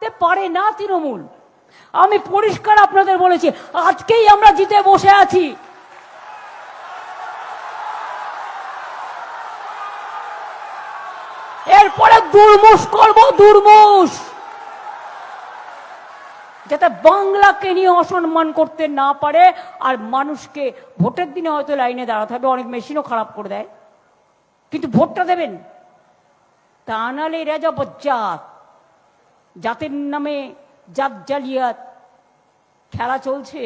করতে পারে না তৃণমূল। আমি পরিষ্কার আপনাদের বলেছি, আজকেই আমরা জিতে বসে আছি। এরপরে দুর্মুষ করব, দুর্মুষ, যাতে বাংলাকে নিয়ে অসম্মান করতে না পারে। আর মানুষকে ভোটের দিনে হয়তো লাইনে দাঁড়াতে হবে, অনেক মেশিনও খারাপ করে দেয়, কিন্তু ভোটটা দেবেন। তা নাহলে এরা যা বজ্জাত, জাতের নামে জাত জালিয়াত খেলা চলছে,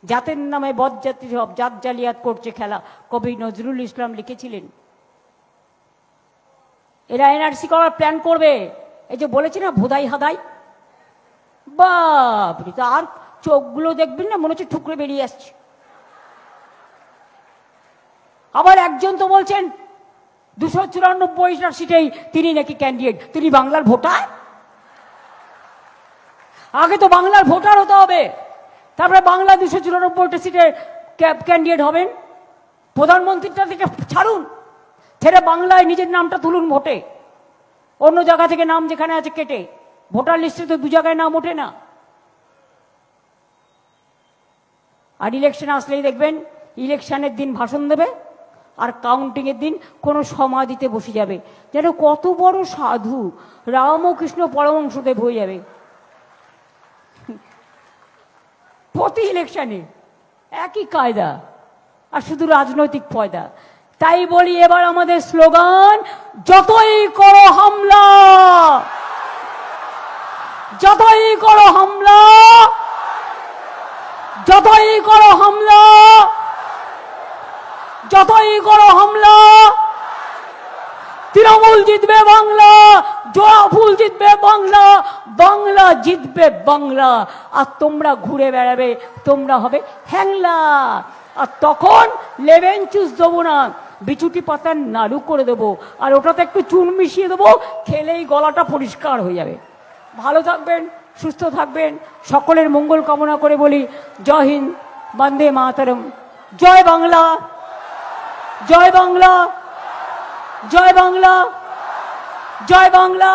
জাতের নামে বজ্জাতি সব জাত জালিয়াত করছে খেলা। কবি নজরুল ইসলাম লিখেছিলেন। এরা এনআরসি করার প্ল্যান করবে। এই যে বলেছি না ভোদাই হাদাই, বাপরে, আর চোখগুলো দেখবেন না, মনে হচ্ছে ঠুকরে বেরিয়ে আসছে। আবার একজন তো বলছেন 294টা সিটেই তিনি নাকি ক্যান্ডিডেট। তিনি বাংলার ভোটার? আগে তো বাংলার ভোটার হতে হবে, তারপরে বাংলা 294টা সিটের ক্যান্ডিডেট হবেন। প্রধানমন্ত্রীটা থেকে ছাড়ুন, ছেড়ে বাংলায় নিজের নামটা তুলুন ভোটে। অন্য জায়গা থেকে নাম যেখানে আছে কেটে, ভোটার লিস্টে তো 2 জায়গায় নাম ওঠে না। আর ইলেকশন আসলেই দেখবেন ইলেকশনের দিন ভাষণ দেবে, আর কাউন্টিং এর দিন কোনো সমাধিতে বসে যাবে, যেন কত বড় সাধু রামকৃষ্ণ পরমহংসদেব হয়ে যাবে। প্রতি ইলেকশনে একই কায়দা, আর শুধু রাজনৈতিক ফয়দা। তাই বলি এবার আমাদের স্লোগান, যতই করো হামলা, যতই করো হামলা, যতই করো হামলা, যতই করো হামলা, তৃণমূল জিতবে বাংলা, জোড়া ফুল জিতবে বাংলা, বাংলা জিতবে বাংলা। আর তোমরা ঘুরে বেড়াবে, তোমরা হবে হ্যাংলা। আর তখন লেবেন চুষ দেবো না, বিচুটি পাতার নাড়ু করে দেবো, আর ওটাতে একটু চুন মিশিয়ে দেবো, খেলেই গলাটা পরিষ্কার হয়ে যাবে। ভালো থাকবেন, সুস্থ থাকবেন, সকলের মঙ্গল কামনা করে বলি জয় হিন্দ, বন্দে মাতরম, জয় বাংলা, জয় বাংলা, জয় বাংলা, জয় বাংলা।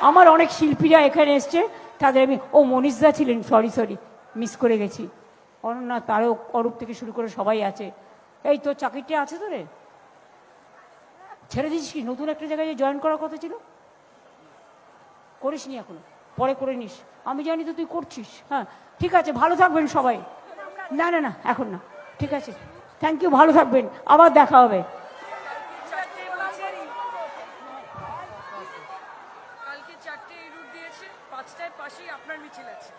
আমার অনেক শিল্পীরা এখানে এসছে, তাদের আমি, ও মনীষদা ছিলেন, সরি মিস করে গেছি, অনন্যা, তারও, অরূপ থেকে শুরু করে সবাই আছে। এই তোর চাকরিটা আছে তো রে, ছেড়ে দিস কি? নতুন একটা জায়গায় জয়েন করার কথা ছিল, করিস নি এখনো, পরে করে নিস। আমি জানি তো তুই করছিস। হ্যাঁ ঠিক আছে, ভালো থাকবেন সবাই। না না না এখন না, ঠিক আছে, থ্যাংক ইউ, ভালো থাকবেন, আবার দেখা হবে। কালকে 4টে রুট দিয়েছে, 5টায় পাশেই আপনার মিছিল আছে।